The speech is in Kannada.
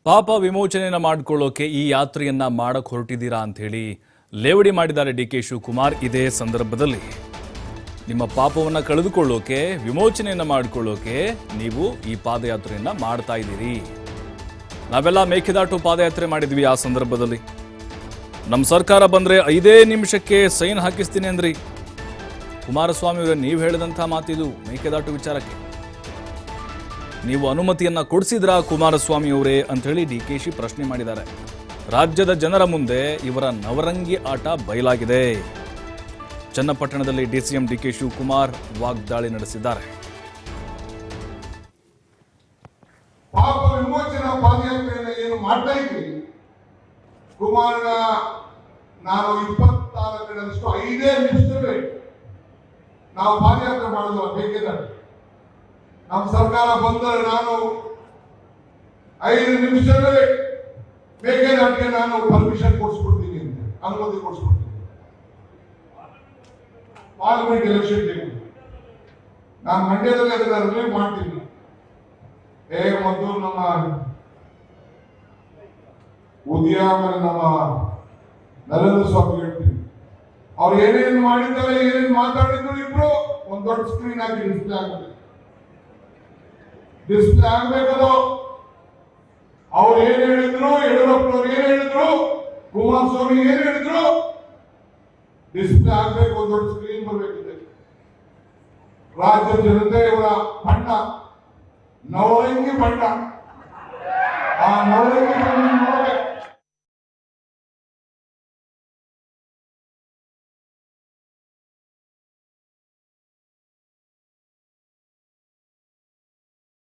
ಪಾಪ ವಿಮೋಚನೆಯನ್ನ ಮಾಡಿಕೊಳ್ಳೋಕೆ ಈ ಯಾತ್ರೆಯನ್ನ ಮಾಡಕ್ ಹೊರಟಿದ್ದೀರಾ ಅಂತ ಹೇಳಿ ಲೇವಡಿ ಮಾಡಿದ್ದಾರೆ ಡಿ.ಕೆ. ಶಿವಕುಮಾರ್. ಇದೇ ಸಂದರ್ಭದಲ್ಲಿ ನಿಮ್ಮ ಪಾಪವನ್ನ ಕಳೆದುಕೊಳ್ಳೋಕೆ, ವಿಮೋಚನೆಯನ್ನ ಮಾಡಿಕೊಳ್ಳೋಕೆ ನೀವು ಈ ಪಾದಯಾತ್ರೆಯನ್ನ ಮಾಡ್ತಾ ಇದ್ದೀರಿ. ನಾವೆಲ್ಲ ಮೇಕೆದಾಟು ಪಾದಯಾತ್ರೆ ಮಾಡಿದ್ವಿ. ಆ ಸಂದರ್ಭದಲ್ಲಿ ನಮ್ಮ ಸರ್ಕಾರ ಬಂದ್ರೆ 5 ನಿಮಿಷಕ್ಕೆ ಸೈನ್ ಹಾಕಿಸ್ತೀನಿ ಅಂದ್ರಿ. ಕುಮಾರಸ್ವಾಮಿ ಅವರೇ, ನೀವು ಹೇಳಿದಂಥ ಮಾತಿದು. ಮೇಕೆದಾಟು ವಿಚಾರಕ್ಕೆ ನೀವು ಅನುಮತಿಯನ್ನ ಕೊಡಿಸಿದ್ರಾ ಕುಮಾರಸ್ವಾಮಿ ಅವರೇ ಅಂತ ಹೇಳಿ ಡಿ.ಕೆ.ಶಿ ಪ್ರಶ್ನೆ ಮಾಡಿದ್ದಾರೆ. ರಾಜ್ಯದ ಜನರ ಮುಂದೆ ಇವರ ನವರಂಗಿ ಆಟ ಬಯಲಾಗಿದೆ. ಚನ್ನಪಟ್ಟಣದಲ್ಲಿ ಡಿಸಿಎಂ ಡಿ.ಕೆ. ಶಿವಕುಮಾರ್ ವಾಗ್ದಾಳಿ ನಡೆಸಿದ್ದಾರೆ. ಪಾಪ ವಿಮೋಚನಾ ಪಾದಯಾತ್ರೆಯನ್ನು ಏನು ಮಾಡ್ತಾ ಇದ್ವಿ, ಕುಮಾರನ ನಾನು 24 ಗಂಟೆಷ್ಟು 5 ನಿಮಿಷದಲ್ಲಿ ನಾವು ಪಾದಯಾತ್ರೆ ಮಾಡೋದು ಬೇಕಿದ್ದಾರೆ. ನಮ್ಮ ಸರ್ಕಾರ ಬಂದರೆ ನಾನು 5 ನಿಮಿಷದಲ್ಲಿ ಮೇಕೆದಾಟಿಗೆ ನಾನು ಪರ್ಮಿಷನ್ ಕೊಡಿಸ್ಬಿಡ್ತೀನಿ ಅಂತ, ಅನುಮತಿ ಕೊಡಿಸ್ಬಿಡ್ತೀನಿ. ಪಾರ್ಲಿಮೆಂಟ್ ಎಲೆಕ್ಷನ್ ಟೈಮ್ ನಾನು ಮಂಡ್ಯದಲ್ಲಿ ಅದನ್ನ ರಿಲೀವ್ ಮಾಡ್ತೀನಿ. ಮತ್ತು ನಮ್ಮ ಉದಯ ಆಮೇಲೆ ನಮ್ಮ ನರೇಂದ್ರ ಸ್ವಾಮಿ ಹೇಳ್ತೀನಿ, ಅವ್ರು ಏನೇನು ಮಾಡಿದ್ದಾರೆ, ಏನೇನು ಮಾತಾಡಿದ್ರು ಇಬ್ರು ಒಂದು ದೊಡ್ಡ ಸ್ಕ್ರೀನ್ ಹಾಕಿ ಡಿಸ್ಪ್ಲೇ ಆಗಬೇಕು. ಡಿಸ್ಪ್ಲೇ ಆಗ್ಬೇಕದು. ಅವ್ರು ಏನ್ ಹೇಳಿದ್ರು, ಯಡಿಯೂರಪ್ಪನವ್ರು ಏನ್ ಹೇಳಿದ್ರು, ಕುಮಾರಸ್ವಾಮಿ ಏನ್ ಹೇಳಿದ್ರು, ಡಿಸ್ಪ್ಲೇ ಆಗ್ಬೇಕು. ಒಂದು ದೊಡ್ಡ ಸ್ಕ್ರೀನ್ ಬರಬೇಕಿದೆ. ರಾಜ್ಯ ಜನತೆ ಇವರ ಬಣ್ಣ ನವರಂಗಿ ಬಣ್ಣ. ಆ ನವರಂಗಿ ಬಣ್ಣ